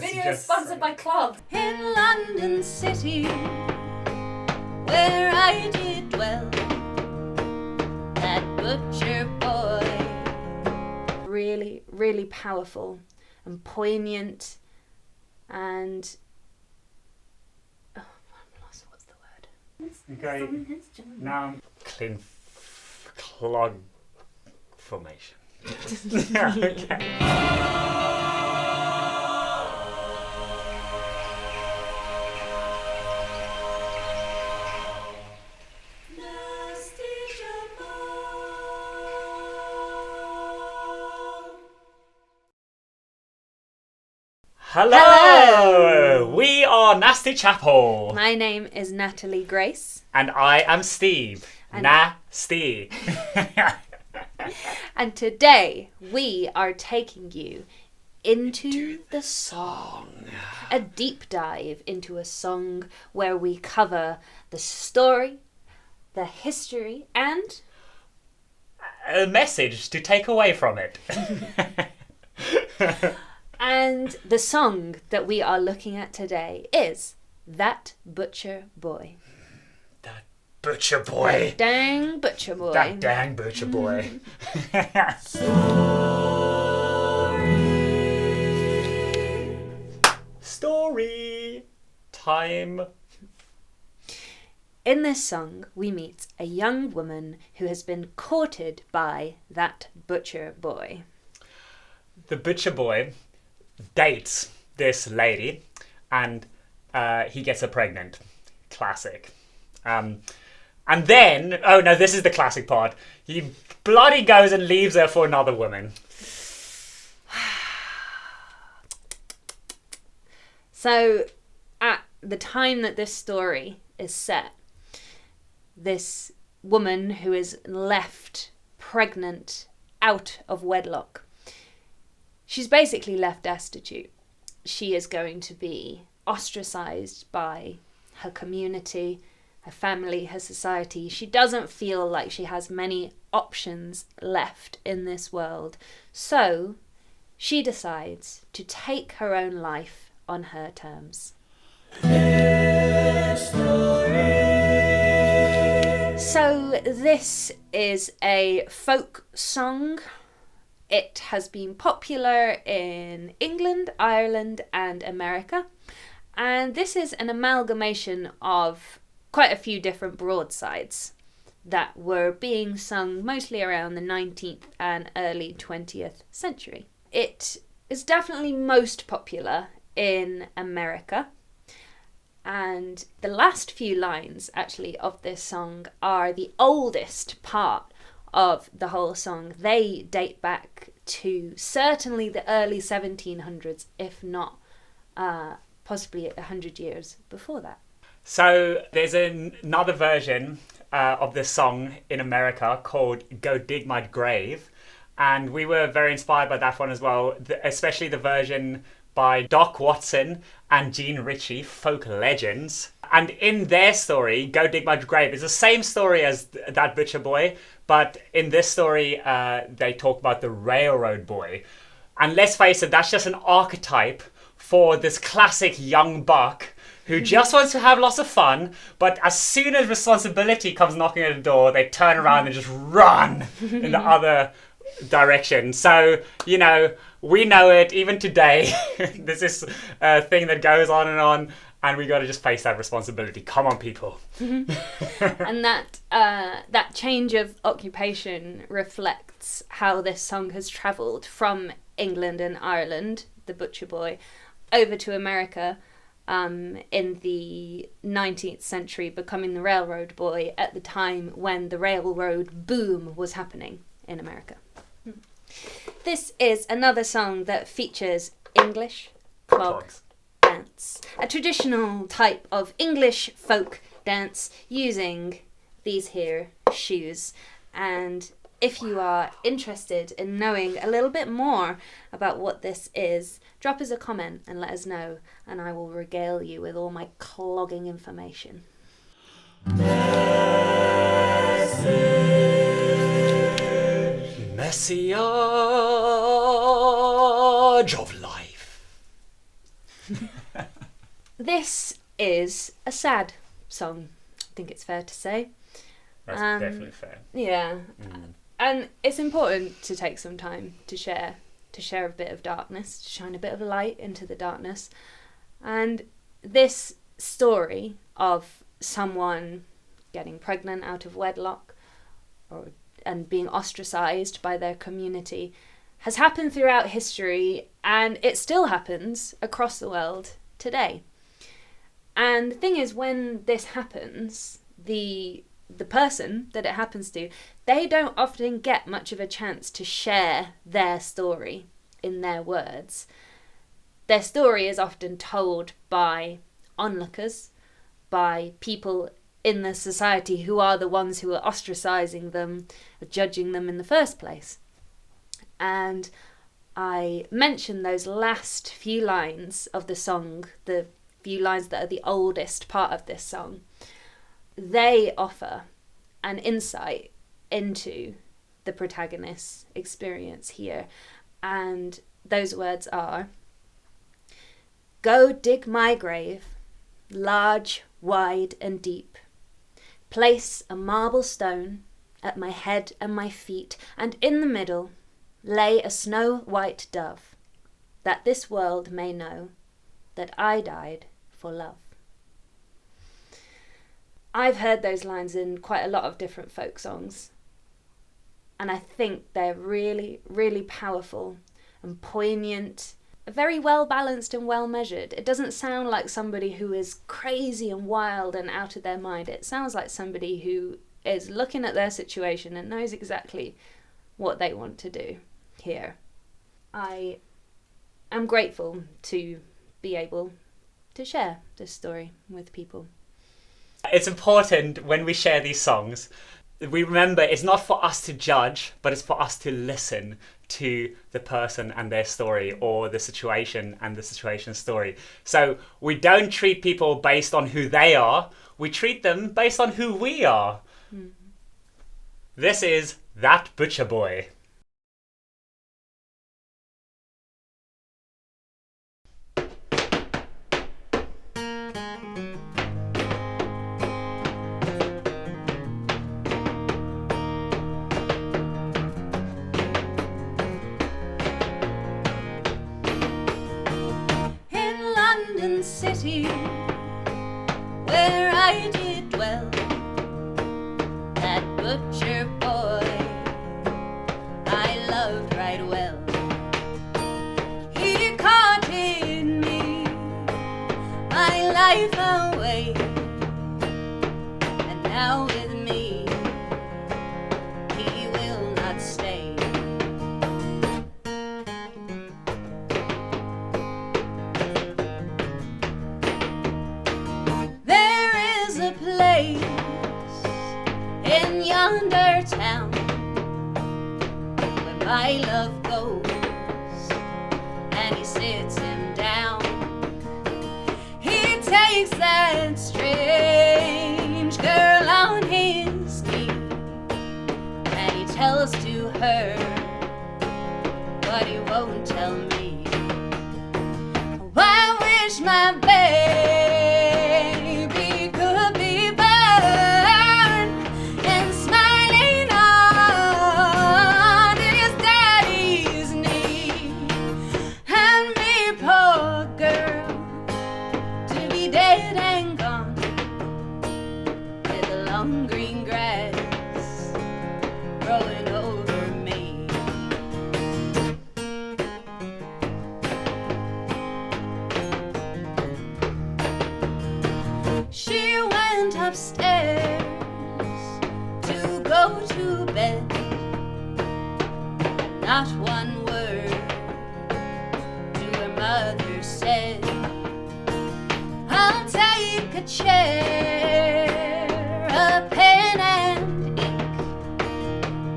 this. Video is sponsored by Club. In London City, where I did dwell, that butcher boy. Really, really powerful and poignant and... Oh, I'm lost. What's the word? Okay, now clog formation. Okay. Nastee Chapel. Hello! We are Nastee Chapel. My name is NatalieGrace. And I am Steve. And- Nastee. And today we are taking you into the song. A deep dive into a song where we cover the story, the history, and... A message to take away from it. And the song that we are looking at today is That Butcher Boy. That butcher boy. That dang butcher boy. That dang butcher boy. Story time. In this song, we meet a young woman who has been courted by that butcher boy. The butcher boy dates this lady and he gets her pregnant. Classic. And then, oh no, this is the classic part. He bloody goes and leaves her for another woman. So, at the time that this story is set, this woman who is left pregnant out of wedlock, she's basically left destitute. She is going to be ostracized by her community, her family, her society. She doesn't feel like she has many options left in this world. So she decides to take her own life on her terms. So this is a folk song. It has been popular in England, Ireland, and America. And this is an amalgamation of quite a few different broadsides that were being sung mostly around the 19th and early 20th century. It is definitely most popular in America. And the last few lines, actually, of this song are the oldest part of the whole song. They date back to certainly the early 1700s, if not possibly 100 years before that. So there's another version of this song in America called Go Dig My Grave. And we were very inspired by that one as well, especially the version by Doc Watson and Gene Ritchie, folk legends. And in their story, Go Dig My Grave, is the same story as That Butcher Boy, but in this story, they talk about the railroad boy. And let's face it, that's just an archetype for this classic young buck who just wants to have lots of fun, but as soon as responsibility comes knocking at the door, they turn around and just run in the other direction. So, you know, we know it even today. This is a thing that goes on, and we got to just face that responsibility. Come on, people. And that change of occupation reflects how this song has travelled from England and Ireland, the butcher boy, over to America in the 19th century, becoming the railroad boy at the time when the railroad boom was happening in America. This is another song that features English clog dance, a traditional type of English folk dance using these here shoes. And if you are interested in knowing a little bit more about what this is, drop us a comment and let us know, and I will regale you with all my clogging information. Message of life. This is a sad song, I think it's fair to say. That's definitely fair. Yeah. And it's important to take some time to share a bit of darkness, to shine a bit of light into the darkness. And this story of someone getting pregnant out of wedlock and being ostracized by their community has happened throughout history, and it still happens across the world today. And the thing is, when this happens, the person that it happens to, they don't often get much of a chance to share their story in their words. Their story is often told by onlookers, by people in the society who are the ones who are ostracizing them, judging them in the first place. And I mentioned those last few lines of the song, the few lines that are the oldest part of this song. They offer an insight into the protagonist's experience here. And those words are, "Go dig my grave, large, wide and deep. Place a marble stone at my head and my feet, and in the middle lay a snow-white dove, that this world may know that I died for love." I've heard those lines in quite a lot of different folk songs, and I think they're really, really powerful and poignant, very well balanced and well measured. It doesn't sound like somebody who is crazy and wild and out of their mind. It sounds like somebody who is looking at their situation and knows exactly what they want to do here. I am grateful to be able to share this story with people. It's important when we share these songs, we remember it's not for us to judge, but it's for us to listen to the person and their story, or the situation and the situation story. So we don't treat people based on who they are, we treat them based on who we are. This is That Butcher Boy. City where I did dwell, that butcher boy I loved right well. He courted me, my life away, and now with me he will not stay. In yonder town where my love goes, and he sits him down. He takes that strange girl on his knee, and he tells to her what he won't tell me. Oh, I wish my baby could be upstairs to go to bed. Not one word to her mother said. I'll take a chair, a pen and ink,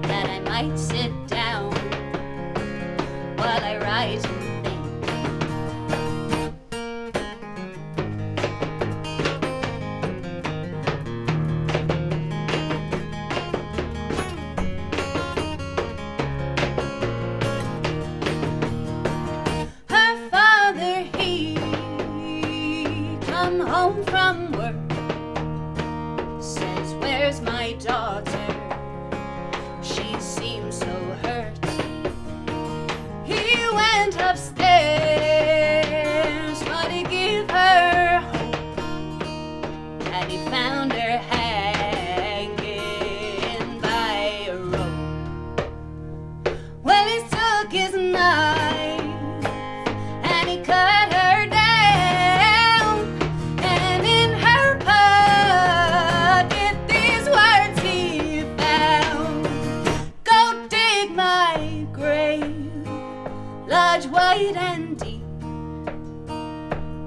that I might sit down while I write and think. Her father, he home from work, says, "Where's my daughter? She seems so hurt." He went upstairs, but he gave her hope, and he found her hanging by a rope. Well, he took his knife and he cut her down, and in her pocket these words he found: "Go dig my grave, large, wide and deep.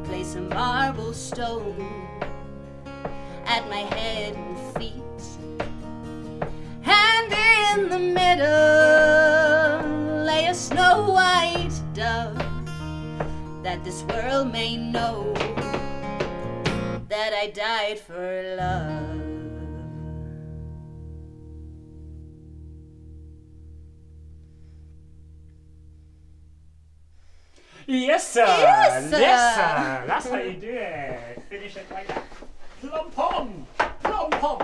Place a marble stone at my head and feet, and in the middle lay a snow white dove, that this world may know that I died for love." Yes, sir. Yes, sir. Yes, sir. That's how you do it. Finish it like that. Plum pom. Plum pom.